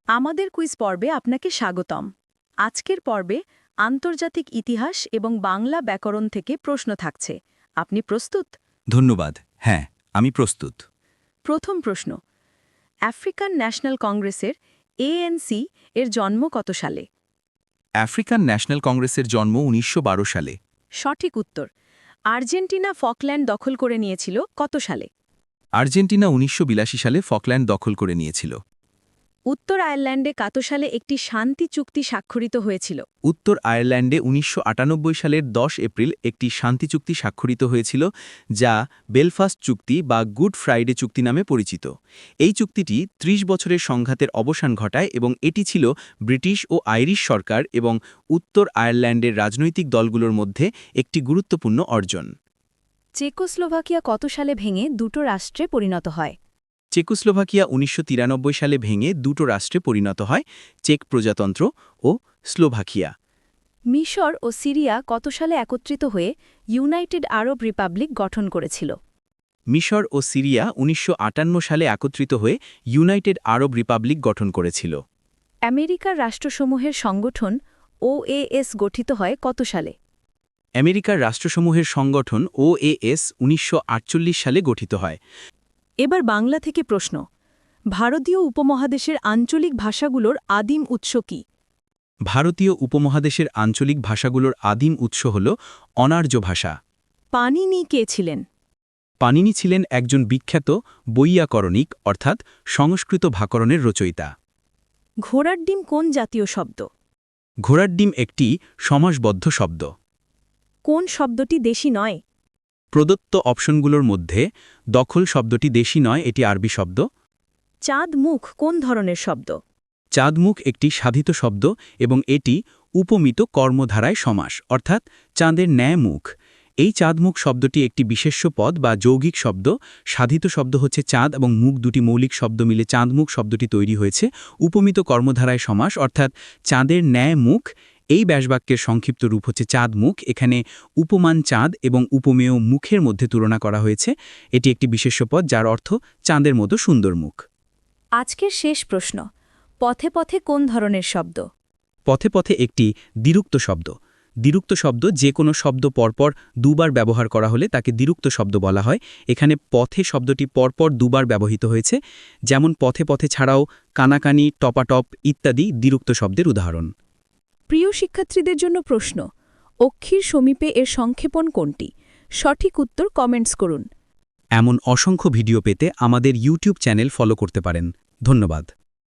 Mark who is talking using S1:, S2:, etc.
S1: আমাদের কুইজ পর্বে আপনাকে স্বাগতম। আজকের পর্বে আন্তর্জাতিক ইতিহাস এবং বাংলা ব্যাকরণ থেকে প্রশ্ন থাকছে। আপনি প্রস্তুত?
S2: ধন্যবাদ। হ্যাঁ, আমি প্রস্তুত।
S1: প্রথম প্রশ্ন, আফ্রিকান ন্যাশনাল কংগ্রেসের ANC এর জন্ম কত সালে?
S2: আফ্রিকান ন্যাশনাল কংগ্রেসের জন্ম ১৯১২ সালে।
S1: সঠিক উত্তর। আর্জেন্টিনা ফকল্যান্ড দখল করে নিয়েছিল কত সালে?
S2: আর্জেন্টিনা ১৯৮২ সালে ফকল্যান্ড দখল করে নিয়েছিল।
S1: উত্তর আয়ারল্যান্ডে কত সালে একটি শান্তি চুক্তি স্বাক্ষরিত হয়েছিল?
S2: উত্তর আয়ারল্যান্ডে ১৯৯৮ সালের ১০ এপ্রিল একটি শান্তি চুক্তি স্বাক্ষরিত হয়েছিল, যা বেলফাস্ট চুক্তি বা গুড ফ্রাইডে চুক্তি নামে পরিচিত। এই চুক্তিটি ৩০ বছরের সংঘাতের অবসান ঘটায় এবং এটি ছিল ব্রিটিশ ও আইরিশ সরকার এবং উত্তর আয়ারল্যান্ডের রাজনৈতিক দলগুলোর মধ্যে একটি গুরুত্বপূর্ণ অর্জন।
S1: চেকোস্লোভাকিয়া কত সালে ভেঙে দুটো রাষ্ট্রে পরিণত হয়?
S2: চেকোস্লোভাকিয়া ১৯৯৩ সালে ভেঙে দুটো রাষ্ট্রে পরিণত হয়, চেক প্রজাতন্ত্র ও স্লোভাকিয়া।
S1: মিশর ও সিরিয়া কত সালে একত্রিত হয়ে ইউনাইটেড আরব রিপাবলিক গঠন করেছিল?
S2: মিশর ও সিরিয়া ১৯৫৮ সালে একত্রিত হয়ে ইউনাইটেড আরব রিপাবলিক গঠন করেছিল।
S1: আমেরিকার রাষ্ট্রসমূহের সংগঠন OAS গঠিত হয় কত সালে?
S2: আমেরিকার রাষ্ট্রসমূহের সংগঠন OAS ১৯৪৮ সালে গঠিত হয়।
S1: এবার বাংলা থেকে প্রশ্ন, ভারতীয় উপমহাদেশের আঞ্চলিক ভাষাগুলোর আদিম উৎস কি?
S2: ভারতীয় উপমহাদেশের আঞ্চলিক ভাষাগুলোর আদিম উৎস হল অনার্য ভাষা।
S1: পাণিনি কে ছিলেন?
S2: পাণিনি ছিলেন একজন বিখ্যাত বৈয়াকরণিক অর্থাৎ সংস্কৃত ভাকরণের রচয়িতা।
S1: ঘোড়ার ডিম কোন জাতীয় শব্দ?
S2: ঘোড়ার ডিম একটি সমাসবদ্ধ শব্দ।
S1: কোন শব্দটি দেশি নয়?
S2: প্রদত্ত অপশনগুলোর মধ্যে দখল শব্দটি দেশি নয়, এটি আরবি শব্দ।
S1: চাঁদ মুখ কোন ধরনের শব্দ?
S2: চাঁদমুখ একটি সাধিত শব্দ এবং এটি উপমিত কর্মধারায় সমাস, অর্থাৎ চাঁদের ন্যায় মুখ। এই চাঁদমুখ শব্দটি একটি বিশেষ্য পদ বা যৌগিক শব্দ। সাধিত শব্দ হচ্ছে চাঁদ এবং মুখ, দুটি মৌলিক শব্দ মিলে চাঁদমুখ শব্দটি তৈরি হয়েছে। উপমিত কর্মধারায় সমাস, অর্থাৎ চাঁদের ন্যায় মুখ। এই ব্যাসবাক্যের সংক্ষিপ্ত রূপ হচ্ছে চাঁদমুখ। এখানে উপমান চাঁদ এবং উপমেয় মুখের মধ্যে তুলনা করা হয়েছে। এটি একটি বিশেষ্য পদ যার অর্থ চাঁদের মতো সুন্দর মুখ।
S1: আজকের শেষ প্রশ্ন, পথে পথে কোন ধরনের শব্দ?
S2: পথে পথে একটি দ্বিরুক্ত শব্দ। দ্বিরুক্ত শব্দ যে কোনো শব্দ পরপর দুবার ব্যবহার করা হলে তাকে দ্বিরুক্ত শব্দ বলা হয়। এখানে পথে শব্দটি পরপর দুবার ব্যবহৃত হয়েছে, যেমন পথে পথে ছাড়াও কানাকানি, টপাটপ ইত্যাদি দ্বিরুক্ত শব্দের উদাহরণ।
S1: প্রিয় শিক্ষার্থীদের জন্য প্রশ্ন, অক্ষির সমীপে এর সংক্ষেপণ কোনটি? সঠিক উত্তর কমেন্টস করুন।
S2: এমন অসংখ্য ভিডিও পেতে আমাদের ইউটিউব চ্যানেল ফলো করতে পারেন। ধন্যবাদ।